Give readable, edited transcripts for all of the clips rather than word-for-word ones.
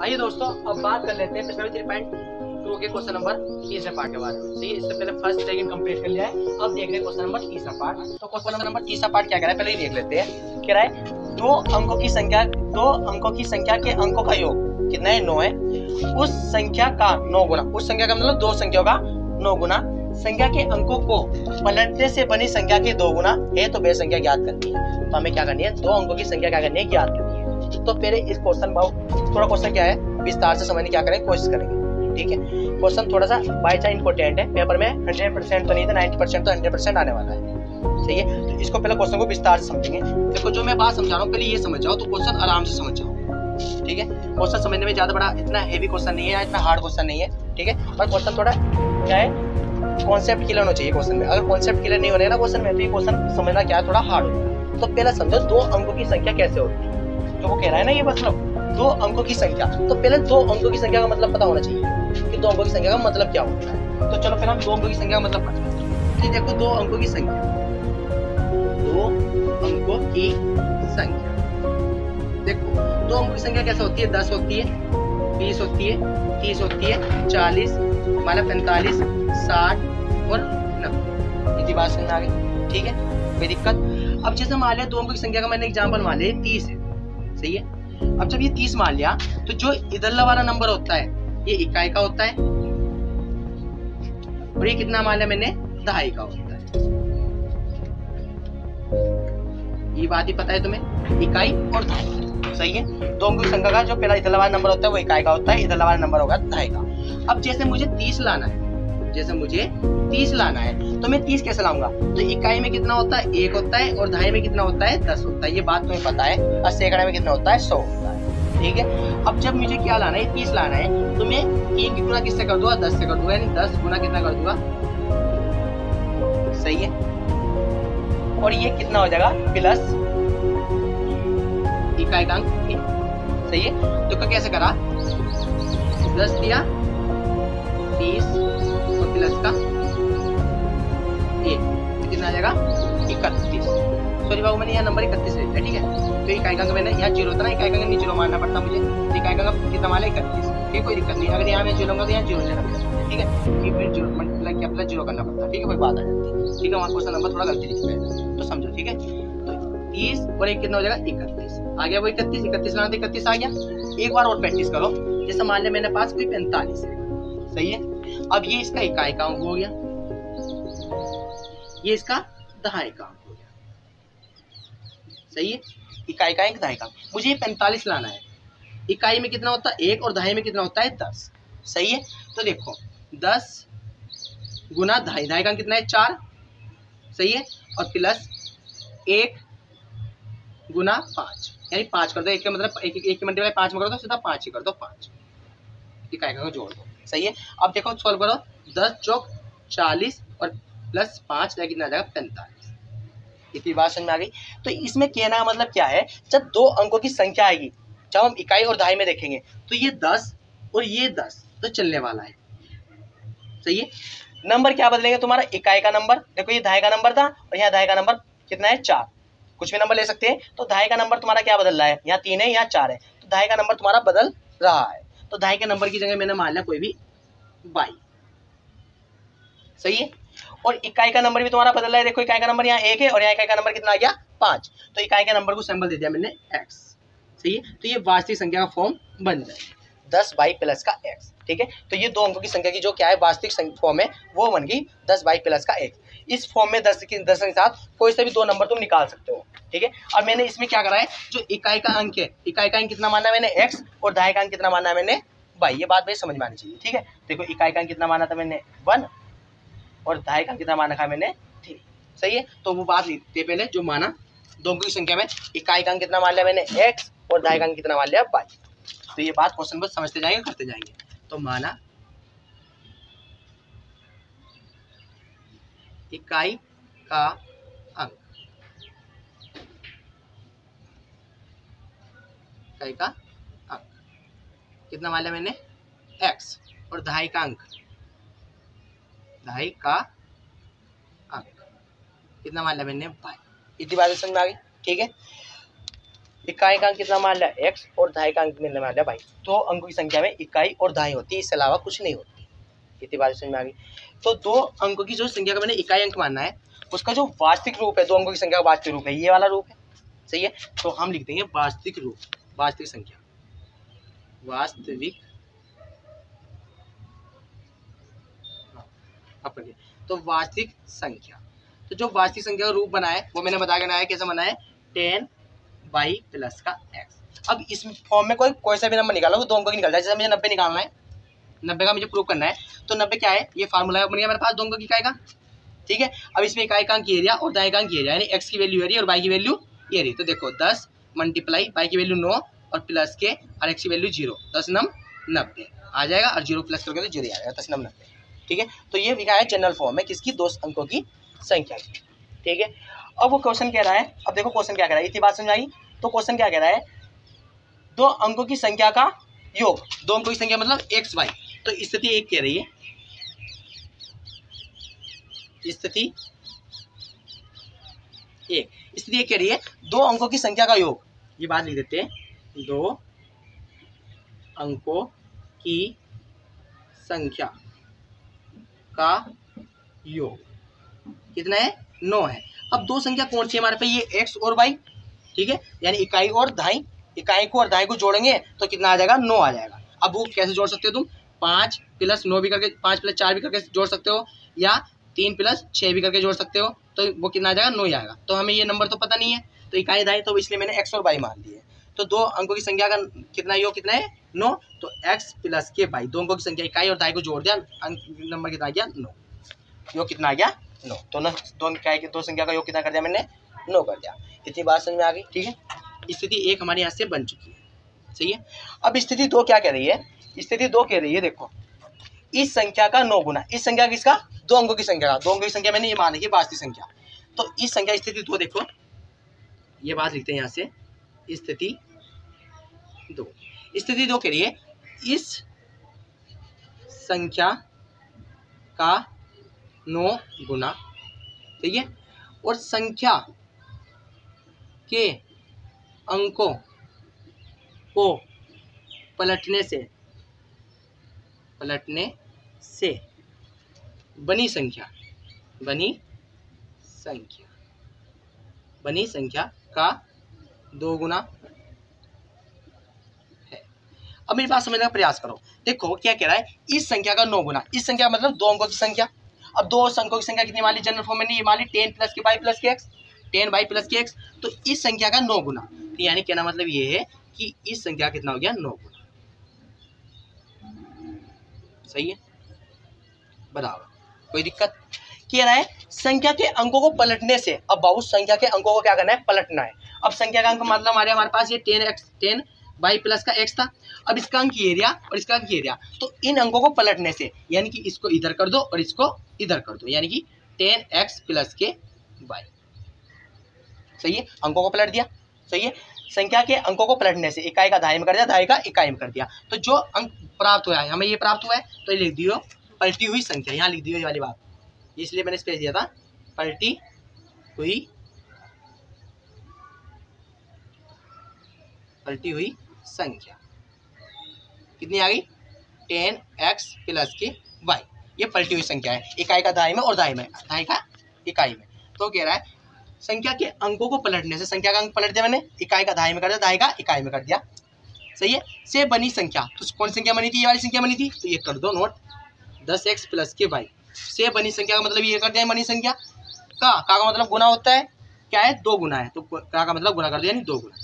आइए दोस्तों, अब बात कर लेते हैं 3.2 के क्वेश्चन नंबर तीसरे पार्ट के बारे में। सही है, इससे पहले फर्स्ट सेकंड कंप्लीट कर लिया है। अब देख रहे हैं क्वेश्चन नंबर तीसरा पार्ट। तो क्वेश्चन नंबर तीसरा पार्ट क्या कह रहा है, पहले ही देख लेते हैं। कह रहा है दो अंकों की संख्या के अंकों का योग कितना है, 9 है। उस संख्या का 9 गुना, उस संख्या का मतलब दो संख्याओं का 9 गुना संख्या के अंकों को पलटने से बनी संख्या के 2 गुना है तो वह संख्या ज्ञात करनी है। तो हमें क्या करनी है, दो अंकों की संख्या क्या करनी है, ज्ञात करनी है। तो पहले इस क्वेश्चन थोड़ा क्वेश्चन क्या है विस्तार से समझने क्या करेंगे, कोशिश करेंगे। ठीक है, क्वेश्चन थोड़ा सा बाय चांस इंपॉर्टेंट है, पेपर में 100% तो नहीं था, 90% तो 100% आने वाला है। सही है, तो इसको पहले क्वेश्चन को विस्तार से समझेंगे। देखो जो मैं बात समझा रहा हूँ पहले ये समझ जाओ तो क्वेश्चन आराम से समझ जाओ। ठीक है, क्वेश्चन समझने में ज्यादा बड़ा इतना हेवी क्वेश्चन नहीं है, इतना हार्ड क्वेश्चन नहीं है। ठीक है, पर क्वेश्चन थोड़ा क्या है, कॉन्सेप्ट क्लियर होना चाहिए क्वेश्चन में। अगर कॉन्सेप्ट क्लियर नहीं होने ना क्वेश्चन में तो ये क्वेश्चन समझना क्या है, थोड़ा हार्ड होगा। तो पहले समझो दो अंकों की संख्या कैसे होती है। जो वो कह रहा है ना ये मतलब दो अंकों की संख्या, तो पहले दो अंकों की संख्या का मतलब पता होना चाहिए कि दो अंकों की संख्या का मतलब क्या होता है। तो चलो फिर हम दो अंकों की संख्या का मतलब पढ़ते हैं। तो देखो दो अंकों की संख्या, दो अंकों की संख्या, देखो दो अंकों की संख्या कैसे होती है, 10 होती है, 20 होती है, 30 होती है, 40 मतलब 45, 60 और 90। इतनी बात समझ आ गई। ठीक है, कोई दिक्कत। अब जैसे मान लिया दो अंकों की संख्या का मैंने एग्जांपल मान लिया 30 है। सही है, अब जब ये 30 मान लिया तो जो इधरला वाला नंबर होता है ये इकाई का होता है और ये कितना मान लिया मैंने, दहाई का होता है। ये बात ही पता है तुम्हें, इकाई और दहाई। सही है, दो अंकों की संख्या का जो पहला इधरला वाला नंबर होता है वो इकाई का होता है, इधरला वाला नंबर होगा दहाई का। अब जैसे मुझे 30 लाना है, जैसे मुझे 30 लाना है तो मैं 30 कैसे लाऊंगा, तो इकाई में कितना होता है, 1 होता है और दहाई में कितना होता है, 10 होता है। ये बात तुम्हें पता है। और सैकड़ा में कितना होता है, 100 होता है। ठीक है, अब जब मुझे क्या लाना है, 30 लाना है तो मैं 3 की गुना किससे कर दूंगा, 10 से कर दूंगा, यानी 10 गुना कितना कर दूंगा। सही है, और ये कितना हो जाएगा, प्लस इकाई का अंक। सही है, तो कैसे करा, 10 दिया 30 और प्लस का 1 तो कितना आ जाएगा, 31। सॉरी बाबू मैंने यहाँ नंबर 31 ले लिया। ठीक है, तो इकाई का अंक मैंने यहाँ 0 था ना, इकाई का अंक नहीं 0 मानना पड़ता मुझे, इकाई का अंक कितना माना, 31। ठीक, कोई दिक्कत नहीं, अगर यहाँ मैं 0 लूंगा तो यहाँ 0 लेना पड़ेगा। ठीक है, फिर 0 मतलब क्या प्लस 0 करना पड़ता। ठीक है, कोई बात आ जाती। ठीक है, वहाँ क्वेश्चन नंबर थोड़ा गलती लिखा है तो समझो। ठीक है, तो 30 और 1 कितना हो जाएगा, 31 आ गया। वो 31 लाना था, 31 आ गया। एक बार और प्रैक्टिस करो, जैसे मान लिया मैंने पास कोई 45 है। सही है, अब ये इसका इकाई का अंक हो गया, ये इसका दहाई का अंक हो गया। सही है, इकाई का अंक, दहाई का। मुझे 45 लाना है, इकाई में कितना होता है 1 और दहाई में कितना होता है 10। सही है, तो देखो 10 गुना दहाई, दहाई का अंक कितना है 4। सही है, और प्लस 1 गुना 5, यानी 5 कर दो। एक का मतलब एक की मल्टीप्लाई 5 में कर दो, सीधा 5 ही कर दो, 5 इकाई का जोड़ दो। सही है, अब देखो सॉल्व करो, 10 चौक 40 और प्लस 5 कितना आ जाएगा, 45। इतनी बात समझ में आ गई। तो इसमें कहना मतलब क्या है, जब दो अंकों की संख्या आएगी, जब हम इकाई और दहाई में देखेंगे तो ये 10 और ये 10 तो चलने वाला है। सही है, नंबर क्या बदलेंगे तुम्हारा, इकाई का नंबर, देखो ये दहाई का नंबर था और यहाँ दहाई का नंबर कितना है, 4। कुछ भी नंबर ले सकते हैं। तो दहाई का नंबर तुम्हारा क्या बदल रहा है, यहाँ 3 है यहाँ 4 है, तो दहाई का नंबर तुम्हारा बदल रहा है। तो दहाई के नंबर की जगह मैंने मान लिया कोई भी 22। सही है, और इकाई का नंबर भी तुम्हारा बदल रहा है। देखो इकाई का नंबर यहाँ 1 है और यहाँ इकाई का नंबर कितना आ गया, 5। तो इकाई के नंबर को सिंबल दे दिया मैंने x। सही है, तो ये वास्तविक संख्या का फॉर्म बन जाएगा, 10 बाई प्लस का x। ठीक है, तो ये दो अंकों की संख्या की जो क्या है वास्तविक फॉर्म है वो बन गई 10 बाई प्लस का x। इस फॉर्म में 10 के साथ कोई से भी दो नंबर तुम निकाल सकते हो। ठीक है, और मैंने इसमें क्या करा है, जो इकाई का अंक है, इकाई का अंक कितना माना मैंने x और दहाई का अंक कितना माना मैंने y। ये बात भाई समझ में आनी चाहिए। ठीक है, देखो इकाई का अंक कितना माना था मैंने 1 और दहाई का कितना माना था मैंने 3। सही है, तो वो बात लिखते पहले जो माना दो अंकों की संख्या में, इकाई का अंक कितना मान लिया मैंने x और दहाई का अंक कितना मान लिया y। तो ये बात क्वेश्चन को समझते जाएंगे, करते जाएंगे। तो माना इकाई का अंक, इकाई का अंक कितना मान लिया मैंने x और दहाई का अंक, दहाई का अंक कितना मान लिया मैंने y। इतनी बात समझ में आ गई। ठीक है, इकाई का अंक कितना मान लिया x और दहाई का अंक मैंने मान लिया y। तो अंकों की संख्या में इकाई और दहाई होती है, इसके अलावा कुछ नहीं होती। इतनी बात समझ में आ गई। तो दो अंकों की जो संख्या का मैंने इकाई अंक मानना है, उसका जो वास्तविक रूप है, दो अंकों की संख्या का वास्तविक रूप है, ये वाला रूप है। सही है, तो हम लिख देंगे वास्तविक रूप, वास्तविक संख्या, वास्तविक। तो वास्तविक संख्या, तो जो वास्तविक संख्या का रूप बना है वो मैंने बता बनाया, कैसे बना है 10y प्लस का x। अब इस फॉर्म में कोई सा भी नंबर निकालो, दो अंकों की निकल जाए। जैसे मुझे 90 निकालना है, 90 का मुझे प्रूव करना है, तो 90 क्या है, ये फार्मूला बन गया मेरे पास दो अंकों की इकाई का। ठीक है, अब इसमें इकाई का अंक ये एरिया और दाएं का अंक ये एरिया, यानी x की वैल्यू ये रही और y की वैल्यू ये रही। तो देखो 10 मल्टीप्लाई y की वैल्यू 9 और प्लस के और x की वैल्यू 0, 10 9 90 आ जाएगा, और 0 प्लस करके तो 0 आ जाएगा, 10 9 90। ठीक है, तो ये लिखा है जनरल फॉर्म है किसकी, दो अंकों की संख्या की। ठीक है, अब वो क्वेश्चन कह रहा है, अब देखो क्वेश्चन क्या कह रहा है, इतनी बात समझ आई। तो क्वेश्चन क्या कह रहा है, दो अंकों की संख्या का योग, दो अंकों की संख्या मतलब एक्स वाई। तो स्थिति एक कह रही है, स्थिति एक कह रही है दो अंकों की संख्या का योग, ये बात लिख देते हैं, दो अंकों की संख्या का योग कितना है, 9 है। अब दो संख्या कौन सी है हमारे पे, ये x और y। ठीक है, यानी इकाई और दहाई, इकाई को और दहाई को जोड़ेंगे तो कितना आ जाएगा, 9 आ जाएगा। अब वो कैसे जोड़ सकते हो तुम, 5 प्लस 9 भी करके, 5 प्लस 4 भी करके जोड़ सकते हो, या 3 प्लस 6 भी करके जोड़ सकते हो, तो वो कितना आ जाएगा, 9 ही आएगा। तो हमें ये नंबर तो पता नहीं है, तो इकाई दहाई, तो इसलिए मैंने x और y मान दिए। तो दो अंकों की संख्या का कितना योग कितना है, 9। तो x प्लस के y, दो अंकों की संख्या इकाई और दहाई को जोड़ दिया, नंबर कितना आ गया, 9। योग कितना आ गया, 9। दोनों इकाई की दो संख्या का योग कितना कर दिया मैंने, 9 कर दिया। इतनी बात समझ में आ गई। ठीक है, स्थिति एक हमारे यहाँ से बन चुकी है। सही है, अब स्थिति दो क्या कह रही है, स्थिति दो कह रही है, देखो इस संख्या का 9 गुना, इस संख्या किसका, दो अंकों की संख्या का, दो अंकों की संख्या मैंने ये मानी कि वास्तविक संख्या। तो इस संख्या स्थिति दो, देखो ये बात लिखते हैं यहाँ से, स्थिति दो कह रही है इस संख्या का 9 गुना। ठीक है, और संख्या के अंकों को पलटने से बनी संख्या का 2 गुना है। अब मेरी बात समझने का प्रयास करो। देखो क्या कह रहा है, इस संख्या का 9 गुना, इस संख्या मतलब दो अंकों की संख्या। अब दो अंकों की संख्या कितनी मान ली, जनरल फॉर्म में नहीं, ये मान ली 10 प्लस के y प्लस के x, 10y प्लस के x। तो इस संख्या का 9 गुना, तो यानी कहना मतलब ये है कि इस संख्या कितना हो गया, 9 गुना। सही है, बराबर, कोई दिक्कत। कह रहा है संख्या के अंकों को पलटने से, अब बाबू संख्या के अंकों को क्या करना है, पलटना है। अब संख्या का अंक मतलब हमारे पास ये 10y प्लस का x था, अब इसका अंक ये एरिया और इसका अंक ये एरिया, तो इन अंकों को पलटने से, यानी कि इसको इधर कर दो और इसको इधर कर दो, यानी कि 10x प्लस के y। सही है, अंकों को पलट दिया। सही है, संख्या के अंकों को पलटने से इकाई का दहाई में कर दिया, दहाई का इकाई में कर दिया, तो जो अंक प्राप्त हुआ है, हमें ये प्राप्त हुआ है, तो ये लिख दियो पलटी हुई संख्या, यहाँ लिख दियो ये वाली बात, इसलिए मैंने स्पेस दिया था, पलटी हुई संख्या कितनी आ गई, 10x प्लस के y। ये पलटी हुई संख्या है, इकाई का दहाई में और दहाई का इकाई में। तो कह रहा है संख्या के अंकों को पलटने से, संख्या का अंक पलट दिया मैंने, इकाई का दहाई में कर दिया, दहाई का इकाई में कर दिया। सही है, से बनी संख्या, तो कौन संख्या बनी थी, ये वाली संख्या बनी थी, तो ये कर दो नोट, 10x प्लस के y। से बनी संख्या का मतलब ये कर दिया बनी संख्या का मतलब गुना होता है, क्या है, 2 गुना है, तो का मतलब गुना कर दिया, यानी 2 गुना।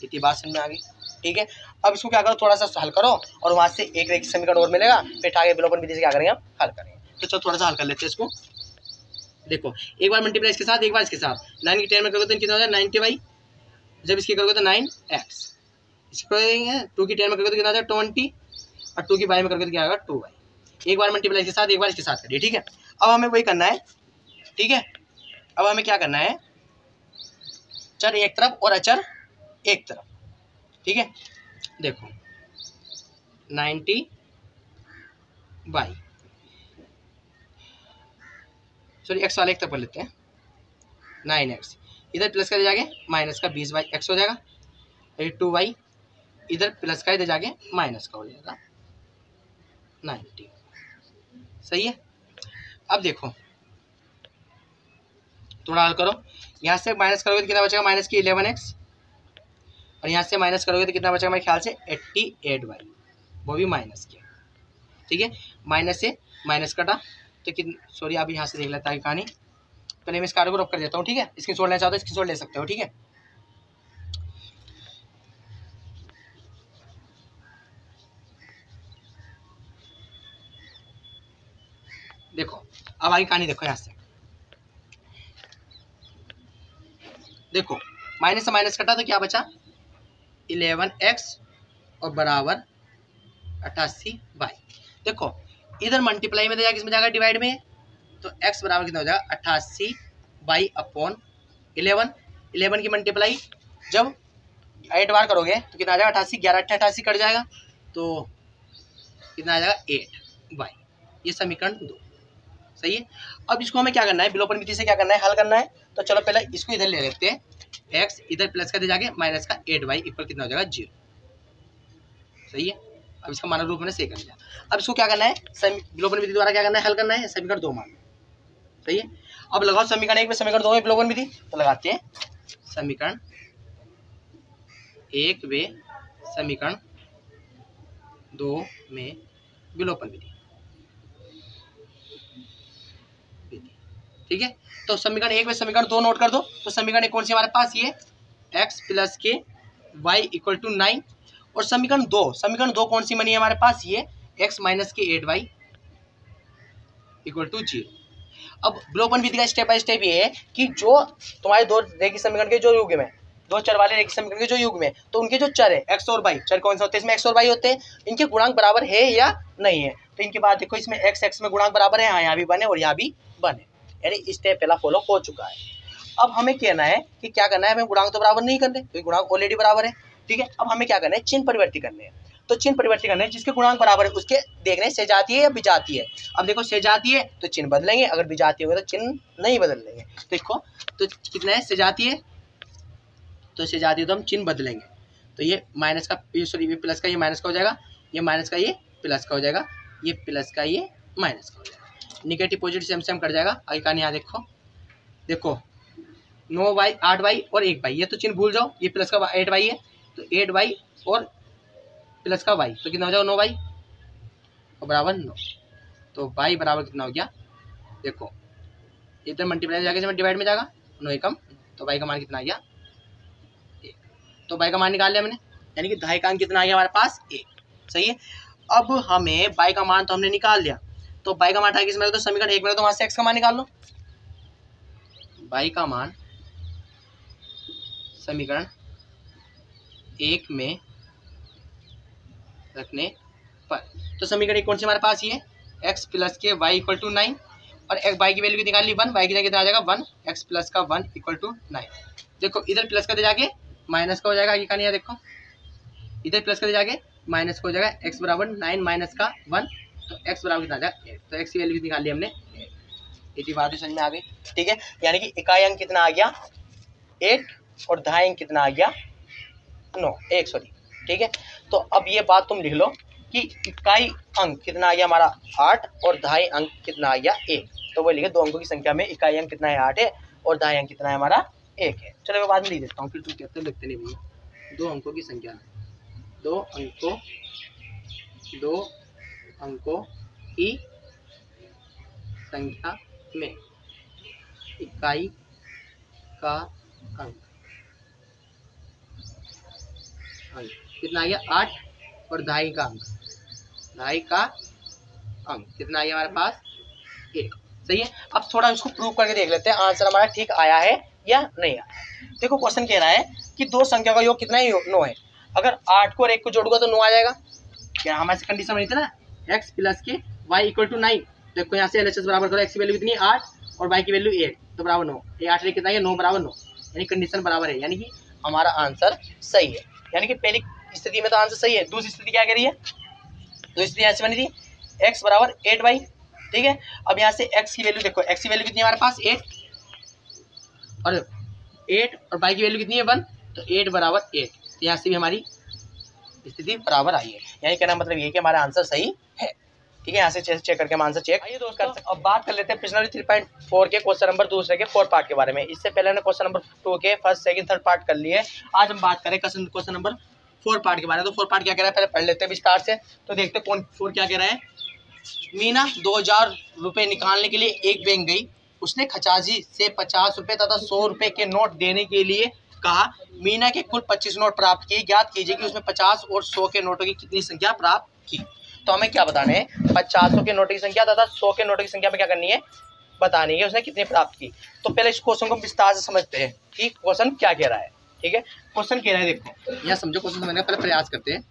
इतनी बात समझ में आ गई। ठीक है, अब इसको क्या करो, थोड़ा सा हल करो और वहां से एक रेखीय समीकरण और मिलेगा, फिर आगे विलोपन विधि से क्या करेंगे, हम हल करेंगे। तो चलो थोड़ा सा हल कर लेते हैं इसको। देखो एक बार मल्टीप्लाई इसके साथ, एक बार इसके साथ, 9 की 10 में करोगे तो कितना हो जाएगा, 90y, जब इसकी करोगे तो 9x, इसको करेंगे 2 की 10 में करोगे तो कितना आ जाएगा 20, और 2 की y में करोगे तो क्या आएगा 2y। एक बार मल्टीप्लाई इसके साथ, एक बार इसके साथ करिए। ठीक है, अब हमें वही करना है। ठीक है, अब हमें क्या करना है, चर एक तरफ और अचर एक तरफ। ठीक है, देखो 90y, सॉरी x वाले एक तरफ कर लेते हैं, 9x, इधर प्लस कर जाएगा, माइनस का 20y x हो जाएगा। ये 2y, इधर प्लस का इधर जाके माइनस का हो जाएगा 90। सही है। अब देखो थोड़ा हल करो, यहाँ से माइनस करोगे तो कितना बचेगा, माइनस की 11x, और यहाँ से माइनस करोगे तो कितना बचेगा मेरे ख्याल से 88y, वो भी माइनस किया। ठीक है, माइनस से माइनस कटा तो कितना, सॉरी आप यहाँ से देख लेता है कहानी, पहले मैं इस कार्य को रब कर देता हूँ। ठीक है, इसकी छोड़ लेना चाहते हो इसकी छोड़ ले सकते हो। ठीक है, देखो अब आगे कहानी देखो, यहाँ से देखो माइनस से माइनस कटा तो क्या बचा 11x और बराबर 88y। देखो इधर मल्टीप्लाई में जाएगा, किसमें जाएगा डिवाइड में, तो x बराबर कितना हो जाएगा 88y अपॉन 11 की मल्टीप्लाई जब 8 बार करोगे तो कितना आ जाएगा 88, 11 88 कट जाएगा तो कितना आ जाएगा 8y। ये समीकरण 2। सही है। अब इसको हमें क्या करना है, विलोपन विधि से क्या करना है, हल करना है। तो चलो पहले इसको इधर ले लेते हैं, x इधर प्लस का दे जाके माइनस का 8y इक्वल कितना हो जाएगा 0। सही है। अब इसका मानक रूप मैंने सही कर लिया। अब इसको क्या करना है, विलोपन विधि द्वारा क्या करना है, हल करना है समीकरण 2 मान। सही है। अब लगाओ समीकरण 1 में समीकरण 2 में विलोपन विधि, तो लगाते हैं समीकरण 1 में समीकरण 2 में विलोपन विधि। ठीक है, तो समीकरण 1 में समीकरण 2 नोट कर दो। तो समीकरण 1 कौन सी हमारे पास, ये x प्लस के y इक्वल टू 9, और समीकरण 2 कौन सी बनी है हमारे पास, ये x माइनस के 8y इक्वल टू 0। अब विलोपन विधि का स्टेप बाय स्टेप ये है कि जो तुम्हारे दो रेखीय समीकरण के जो युग्म है, दो चर वाले रेखीय समीकरण के जो युग्म है, तो उनके जो चर है x और y, चर कौन से होते हैं इसमें x और y होते हैं, इनके गुणांक बराबर है या नहीं है। तो इनके बाद देखो इसमें x में गुणांक बराबर है, हाँ यहाँ भी बने और यहाँ भी बने, यानी स्टेप पहला फॉलो हो चुका है। अब हमें कहना है कि क्या करना है, हमें गुणांक तो बराबर नहीं करने क्योंकि गुणांक ऑलरेडी बराबर है। ठीक है, अब हमें क्या करना है, चिन्ह परिवर्तित करने हैं। तो चिन्ह परिवर्तित करने हैं, जिसके गुणांक बराबर है उसके देखने से जाती है या विजातीय है। अब देखो से जाती है तो चिन्ह बदलेंगे, अगर विजातीय होगा तो चिन्ह नहीं बदल देंगे। देखो तो कितना है से जाती है, तो से जाती है तो हम चिन्ह बदलेंगे। तो ये माइनस का, सॉरी ये प्लस का ये माइनस का हो जाएगा, ये माइनस का ये प्लस का हो जाएगा, ये प्लस का ये माइनस का हो जाएगा, निगेटिव पॉजिटिव सेम कट जाएगा। आगे कहानी यहाँ देखो 9y 8y और 1y, ये तो चिन्ह भूल जाओ, ये प्लस का 8y है तो 8y और प्लस का y तो कितना हो जाएगा 9y और बराबर 9। तो y बराबर कितना हो गया, देखो इधर मल्टीप्लाई जाके डिवाइड में जाएगा 9 एकम, तो y का मान कितना आ गया 1। तो y का मान निकाल लिया मैंने, यानी कि दाई का अंक कितना आ गया हमारे पास 1। सही है। अब हमें y का मान तो हमने निकाल लिया, तो y का मान था किसमें, तो समीकरण 1 में, तो वहां से x का मान निकाल लो। y का मान समीकरण 1 में रखने पर, तो समीकरण 1 कौन सी हमारे पास, ये x प्लस के y इक्वल टू 9, और y की वैल्यू की निकाल ली 1, y की जगह कितना आ जाएगा 1, x प्लस का 1 इक्वल टू 9। देखो इधर प्लस का दे जाके माइनस का हो जाएगा, ये कहानी देखो इधर प्लस का दे जाके माइनस का हो जाएगा, x बराबर 9 माइनस का 1, तो x बराबर कितना आ जाएगा 8। तो x की वैल्यू निकाल ली हमने 8। इतनी बात समझ में आ गई। ठीक है, यानी कि इकाई अंक कितना आ गया 8 और दाई अंक कितना आ गया 1 सॉरी। ठीक है, तो अब ये बात तुम लिख लो कि इकाई अंक कितना आ गया हमारा 8 और दाई अंक कितना आ गया 1। तो वो लिखे दो अंकों की संख्या में इकाई अंक कितना है 8 है और दाई अंक कितना है हमारा 1 है। चलो मैं बाद में लिख देता हूँ, फिर तुम कहते हो लिखते नहीं भैया। दो अंकों की संख्या, दो अंकों की संख्या में इकाई का अंक कितना आ गया 8 और दाई का अंक कितना आ गया हमारे पास 1। सही है। अब थोड़ा इसको प्रूव करके देख लेते हैं आंसर हमारा ठीक आया है या नहीं आया। देखो क्वेश्चन कह रहा है कि दो संख्या का योग कितना है 9 है, अगर 8 को और 1 को जोड़ूंगा तो 9 आ जाएगा। क्या हमारे से कंडीशन बनी थी ना x प्लस के y इक्वल टू 9। देखो यहाँ से LHS बराबर करो, x की वैल्यू कितनी 8 और y की वैल्यू 8 तो बराबर 9, ये 8 कितना है 9 बराबर 9, यानी कंडीशन बराबर है, यानी कि हमारा आंसर सही है। यानी कि पहली स्थिति में तो आंसर सही है। दूसरी स्थिति क्या कह रही है, दूसरी स्थिति ऐसी बनी थी x बराबर 8y। ठीक है, अब यहाँ से x की वैल्यू देखो, x की वैल्यू कितनी है हमारे पास 8 और y की वैल्यू कितनी है 1, तो 8 बराबर 8। यहाँ से भी हमारी स्थिति बराबर आई है, यानी कहना मतलब ये कि हमारा आंसर सही है। ठीक है, यहाँ से चेक करके हम आंसर चेक आइए दोस्तों। अब बात कर लेते हैं प्रश्न 3.4 के क्वेश्चन नंबर दूसरे के 4 पार्ट के बारे में। इससे पहले हमने क्वेश्चन नंबर 2 के फर्स्ट सेकंड थर्ड पार्ट कर लिए। आज हम बात करें क्वेश्चन नंबर 4 पार्ट के बारे में। तो 4 पार्ट क्या कह रहा है पहले पढ़ लेते हैं विस्तार से। तो देखते हैं कौन 4 क्या कह रहा है। मीना 2000 रुपये निकालने के लिए एक बैंक गई। उसने खचाजी से 50 रुपये तथा 100 रुपये के नोट देने के लिए कहा। मीना के कुल 25 नोट प्राप्त किए। ज्ञात कीजिए कि उसने 50 और 100 के नोटों की कितनी संख्या प्राप्त की। तो हमें क्या बताना है, 50 के नोटों की संख्या तथा 100 के नोटों की संख्या में क्या करनी है, बतानी है उसने कितनी प्राप्त की। तो पहले इस क्वेश्चन को विस्तार से समझते हैं कि क्वेश्चन क्या कह रहा है। ठीक है, क्वेश्चन कह रहा है, देखो यहाँ समझो क्वेश्चन समझने का पहले प्रयास करते हैं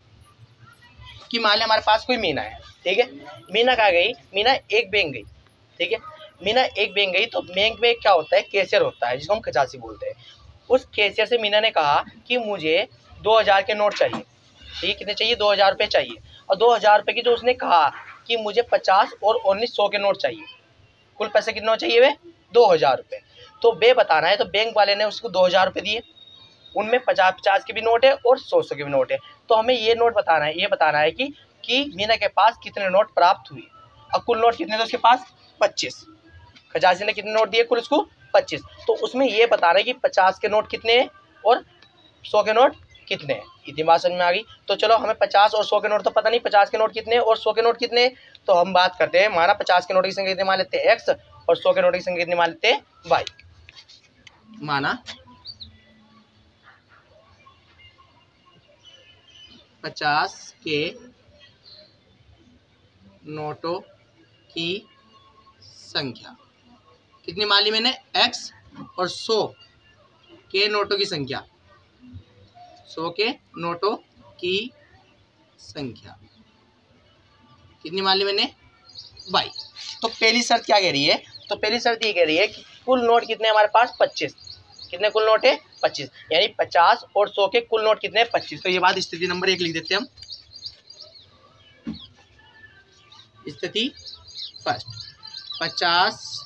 कि मान लिया हमारे पास कोई मीना है। ठीक है, मीना कहाँ गई, मीना एक बैंक गई। ठीक है, मीना एक बैंक गई। तो बैंक में क्या होता है, कैशियर होता है जिसको हम खजासी बोलते हैं। उस कैशियर से मीना ने कहा कि मुझे 2000 के नोट चाहिए। ठीक है, कितने चाहिए, 2000 रुपये चाहिए। और 2000 रुपये की जो उसने कहा कि मुझे 50 और 100 के नोट चाहिए। कुल पैसे कितना चाहिए वे, 2000 रुपये। तो वे बताना है। तो बैंक वाले ने उसको 2000 रुपये दिए, उनमें 50 के भी नोट है और 100 के भी नोट है। तो हमें ये नोट बताना है, ये बताना है कि मीना के पास कितने नोट प्राप्त हुए। और कुल नोट कितने थे उसके पास, 25। खजासी ने कितने नोट दिए, कुल उसको 25। तो उसमें ये बताना है कि 50 के नोट कितने हैं और 100 के नोट कितने हैं। इतनी बात समझ में आ गई। तो चलो हमें 50 और 100 के नोट तो पता नहीं, 50 के नोट कितने और 100 के नोट कितने। तो हम बात करते हैं, माना 50 के नोट की संख्या कितनी मान लेते हैं, x, और 100 के नोट की संख्या कितनी मान लेते हैं, y। माना 50 के नोटों की संख्या कितनी मान ली मैंने, x, और 100 के नोटों की संख्या, 100 के नोटों की संख्या कितनी मान ली मैंने, y। तो पहली शर्त क्या कह रही है, तो पहली शर्त ये कह रही है कि कुल नोट कितने हमारे पास, 25। कितने कुल नोट है, 25। यानी 50 और 100 के कुल नोट कितने, 25। तो ये बात स्थिति नंबर 1 लिख देते हैं हम। स्थिति फर्स्ट, 50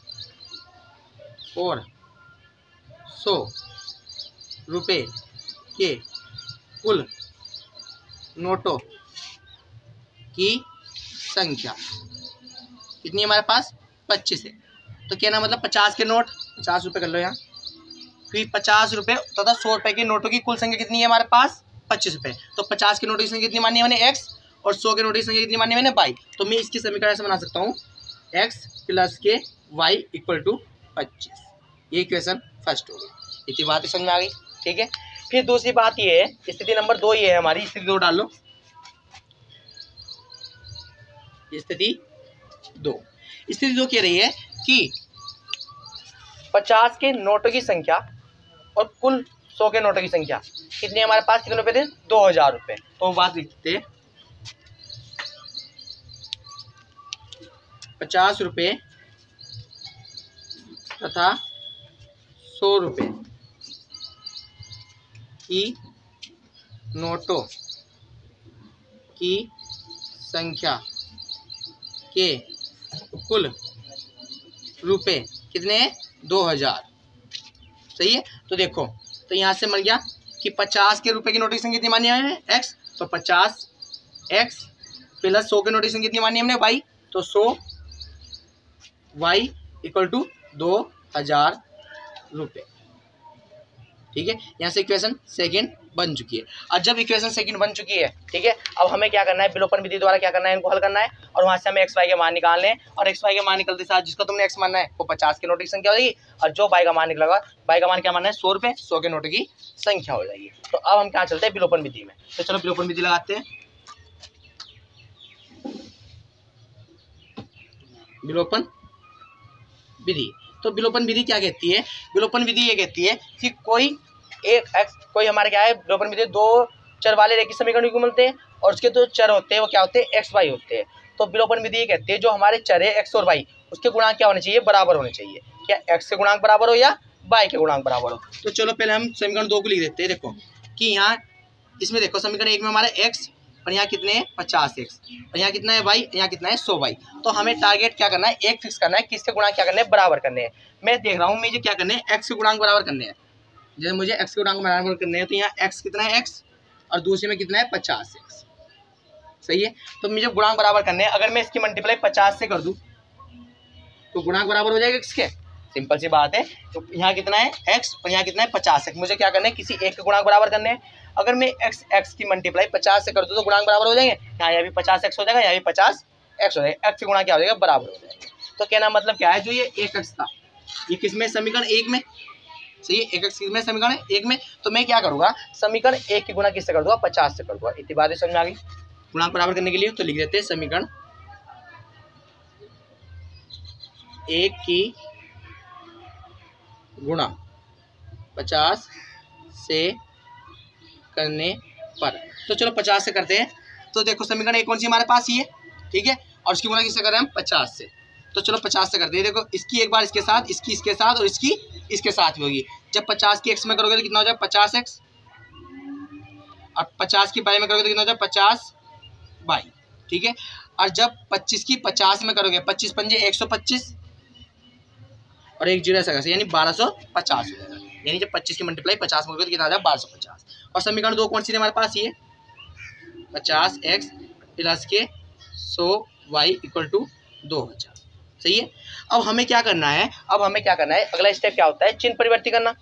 और 100 रुपये के कुल नोटों की संख्या कितनी हमारे पास, 25 है। तो कहना मतलब 50 के नोट, 50 रुपये कर लो यहाँ, फिर 50 रुपये तथा 100 रुपये के नोटों की कुल संख्या कितनी है हमारे पास, 25 रुपये। तो 50 के नोटों की संख्या कितनी मानी है मैंने, x, और 100 के नोटों की संख्या कितनी मानी है मैंने, y। तो मैं इसकी समीकरण ऐसे बना सकता हूँ, x प्लस के y इक्वल टू 25। ये इक्वेशन फर्स्ट हो गई। इतनी बात ही समझ में आ गई। ठीक है, फिर दूसरी बात ये है, स्थिति नंबर 2 ये है हमारी। स्थिति 2 डाल लो, स्थिति 2। स्थिति 2 कह रही है कि 50 के नोटों की संख्या और कुल 100 के नोटों की संख्या कितनी हमारे पास, कितने रुपए थे, 2000 रुपये। तो बात लिखते हैं, 50 रुपये तथा 100 रुपये की नोटों की संख्या के कुल रुपए कितने, 2000। सही है। तो देखो, तो यहाँ से मिल गया कि 50 के रुपए की नोट की संख्या कितनी मानी है, x। तो 50 x प्लस 100 के नोट की संख्या कितनी मानी हमने, y। तो 100 y इक्वल टू 2000 रुपये। ठीक है, यहाँ से इक्वेशन सेकंड बन चुकी है। और जब इक्वेशन सेकंड बन चुकी है, ठीक है, अब हमें क्या करना है, विलोपन विधि द्वारा क्या करना है, इनको हल करना है। और वहां से हमें x y के मान निकालने हैं। और x y के मान निकलते साथ जिसको तुमने x मानना है वो 50 के नोट की संख्या हो जाएगी, और जो y का मान निकलेगा, y का मान क्या मानना है, 100 रुपये, 100 के नोट की संख्या हो जाएगी। तो अब हम क्या चलते हैं, विलोपन विधि में। तो चलो विलोपन विधि लगाते हैं। विलोपन विधि, तो विलोपन विधि क्या कहती है, विलोपन विधि ये कहती है कि कोई हमारे क्या है, विलोपन विधि 2 चर वाले रेखीय समीकरण को मिलते हैं, और उसके 2 चर होते हैं, वो क्या होते हैं, x y होते हैं। तो विलोपन विधि ये कहती है जो हमारे चर है x और y, उसके गुणांक क्या होने चाहिए, बराबर होने चाहिए। क्या x के गुणांक बराबर हो या y के गुणांक बराबर हो। तो चलो पहले हम समीकरण 2 को लिख देते हैं। देखो कि यहाँ इसमें देखो समीकरण 1 में हमारे x और यहाँ कितने हैं, 50x, और यहाँ कितना है y, यहाँ कितना है 100y। तो हमें टारगेट क्या करना है, एक फिक्स करना है, किसके गुणांक क्या करने हैं, बराबर करने हैं। मैं देख रहा हूँ मुझे क्या करने हैं, x के गुणांक बराबर करने हैं। जैसे मुझे x के गुणांक बराबर करने हैं, तो यहाँ x कितना है, x और दूसरे में कितना है 50x। सही है, तो मुझे गुणांक बराबर करने हैं। अगर मैं इसकी मल्टीप्लाई 50 से कर दूं तो गुणांक बराबर हो जाएगा किसके, सिंपल सी बात है। तो यहाँ कितना है x और यहाँ कितना है 50x। मुझे क्या करना है, किसी एक के गुणांक बराबर करने हैं। अगर मैं x की मल्टीप्लाई 50 से कर दूं तो गुणांक बराबर हो जाएंगे। यहाँ भी 50x हो जाएगा, यहाँ भी 50x हो जाएगा। x से गुणा क्या हो जाएगा, बराबर हो जाएगा। तो कहना मतलब क्या है, जो ये 1x था ये किसमें, समीकरण 1 में। सही है, 1x किसमें, समीकरण 1 में। तो मैं क्या करूंगा, समीकरण 1 की गुणा किससे कर दूंगा, 50 से कर दूंगा। इतनी बातें समझ में आ गई। गुणांक बराबर करने के लिए तो लिख देते हैं समीकरण 1 की गुणा 50 से करने पर। तो चलो 50 से करते हैं। तो देखो समीकरण 1 कौन सी हमारे पास, ये ठीक है, और इसकी गुणा किससे कर रहे हैं हम, 50 से। तो चलो 50 से करते हैं। देखो इसकी एक बार इसके साथ, इसकी इसके साथ और इसकी इसके साथ भी होगी। जब 50 की x में करोगे तो कितना हो जाएगा 50x, और 50 की y में करोगे तो कितना हो जाएगा 50y। ठीक है, और जब 25 की 50 में करोगे, 25 पंजे 125 और एक जीरो ऐसा, यानी 1250 हो जाएगा। यानी जब 25 की मल्टीप्लाई 50 में करोगे तो कितना आ जाएगा 1250। और समीकरण 2 कौन सी थी हमारे पास, ये 50x प्लस के 100y इक्वल टू 2000। सही है, अब हमें क्या करना है, अगला स्टेप क्या होता है, चिन्ह परिवर्ती करना।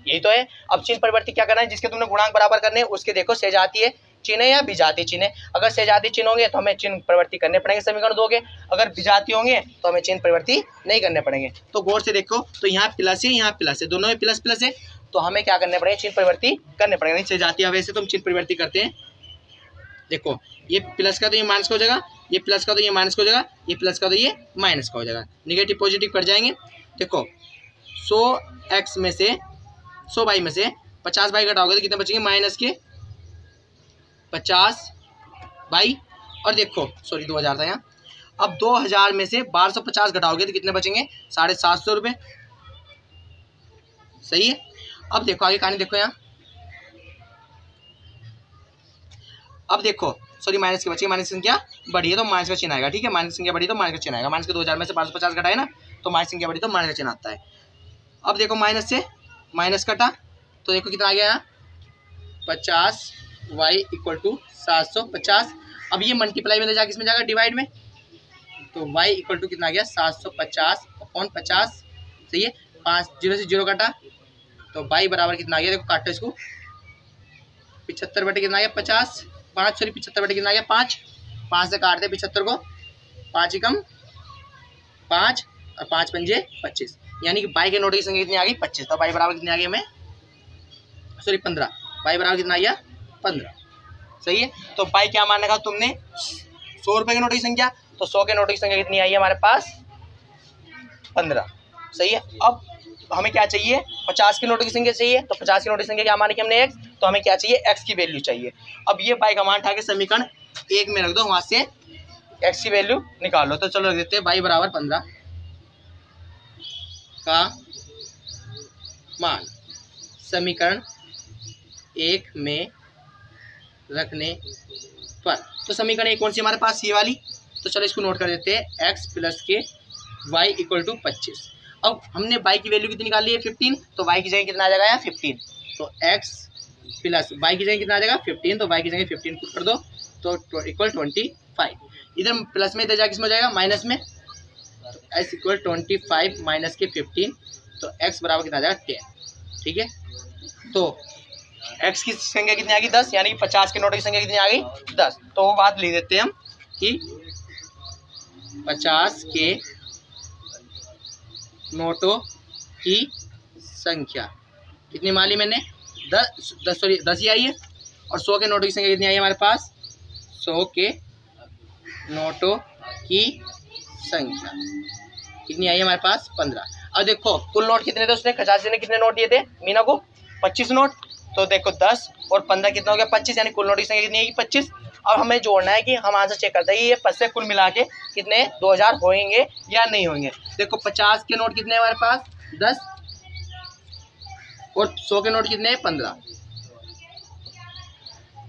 यही तो है। अब चिन्ह परिवर्ती क्या करना है, जिसके तुमने गुणांक बराबर करने हैं उसके देखो सजातीय चिन्ह या विजातीय चिन्ह। अगर सजातीय चिन्ह होंगे तो हमें चिन्ह परिवर्ती करने पड़ेंगे समीकरण 2 के। अगर विजातीय होंगे तो हमें चिन्ह परिवर्ती नहीं करने पड़ेंगे। तो गौर से देखो, तो यहाँ प्लस है, यहाँ प्लस है, दोनों में प्लस प्लस है। तो हमें क्या करने पड़ेंगे, चिन्ह परिवर्ती करने पड़ेंगे। सजातीय वैसे तो हम चिन्ह परिवर्ती करते हैं। देखो ये प्लस का तो ये माइनस का हो जाएगा, ये प्लस का तो ये माइनस का हो जाएगा, ये प्लस का तो ये माइनस का हो जाएगा। निगेटिव पॉजिटिव कट जाएंगे। देखो 100x में से 100y में से 50y घटाओगे तो कितने बचेंगे, माइनस के 50y। और देखो सॉरी 2000 था यहाँ। अब 2000 में से 1250 घटाओगे तो कितने बचेंगे, 750 रुपये। सही है, अब देखो आगे कहानी देखो यहाँ। अब देखो सॉरी माइनस के बचे, माइनस संख्या बढ़ी है तो माइनस का चिन्ह आएगा। ठीक है, माइनस संख्या बढ़ी तो माइनस का चिन्ह आएगा। माइनस के 2000 में से 1250 घटाए ना, तो माइनस संख्या बढ़ी तो माइनस का चिन्ह आता है। अब देखो माइनस से माइनस कटा तो देखो कितना आ गया यहाँ 50y इक्वल टू 750। अब ये मल्टीप्लाई में जाके इसमें जाएगा डिवाइड में, तो y इक्वल टू कितना आ गया 750 अपॉन 50। सही है, 5 0 से 0 कटा तो y बराबर कितना आ गया, देखो काटो इसको, 75 बटे कितना आ गया 50, 5 सॉरी 75 बटे कितना आ गया 5। 5 से काटते 75 को, 5 एकम 5 और 5 पंजे 25, यानी कि y के नोट की संख्या कितनी आ गई 25। तो y बराबर कितनी आ गई हमें, सॉरी 15, y बराबर कितना आ गया 15। सही है, तो y क्या मानने का तुमने 100 रुपये के नोट की संख्या, तो 100 के नोट की संख्या कितनी आई है हमारे पास 15। सही है, अब हमें क्या चाहिए 50 के नोट की संख्या चाहिए। तो 50 के नोट की संख्या क्या माने कि हमने x, तो हमें क्या चाहिए x की वैल्यू चाहिए। अब ये y का मान उठा के समीकरण 1 में रख दो, वहां से x की वैल्यू निकाल लो। तो चलो रख देते हैं y बराबर 15 का मान समीकरण 1 में रखने पर। तो समीकरण 1 कौन सी हमारे पास, ये वाली। तो चलो इसको नोट कर देते हैं, x प्लस के y इक्वल टू 25। अब हमने y की वैल्यू कितनी निकाली है 15, तो y की जगह कितना आ जाएगा यहाँ 15। तो x प्लस y की जगह कितना आ जाएगा 15, तो y की जगह 15 पुट कर दो तो इक्वल 25। इधर प्लस में इधर जाके इसमें हो जाएगा माइनस में, तो s इक्वल 25 माइनस के 15, तो x बराबर कितना आ जाएगा 10। ठीक है, तो x की संख्या कितनी आ गई 10, यानी कि 50 के नोट की संख्या कितनी आ गई 10। तो वो बात लिख देते हैं हम कि 50 के नोटों की संख्या कितनी माली मैंने 10 ही आई है। और 100 के नोटों की संख्या कितनी आई है हमारे पास, 100 के नोटों की संख्या कितनी आई है हमारे पास 15। अब देखो कुल नोट कितने थे, उसने खजांची ने कितने नोट दिए थे मीना को 25 नोट। तो देखो 10 और 15 कितना हो गया 25, यानी कुल नोट की संख्या कितनी आएगी 25। अब हमें जोड़ना है कि हम आंसर चेक करते हैं ये 5 से कुल मिला के कितने 2000 होंगे या नहीं होंगे। देखो 50 के नोट कितने हमारे पास 10 और 100 के नोट कितने 15।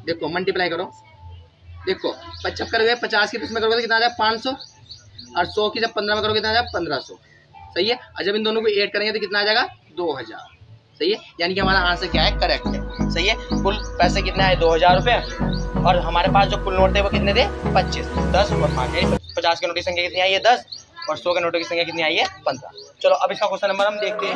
देखो मल्टीप्लाई करो, देखो 75 करोगे 50 की 10 में करोगे तो कितना आ जाएगा 500, और 100 की जब 15 में करोगे कितना आ जाएगा 1500। सही है, और जब इन दोनों को ऐड करेंगे तो कितना आ जाएगा 2000। सही है, यानी कि हमारा आंसर क्या है, करेक्ट है। सही है, कुल पैसे कितने आए, 2000 रुपये, और हमारे पास जो कुल नोट थे वो कितने थे, 25, 10 और 5, 50 के नोट की संख्या कितनी आई है, 10, और 100 के नोटों की संख्या कितनी आई है, 15। चलो अब इसका क्वेश्चन नंबर हम देखते हैं।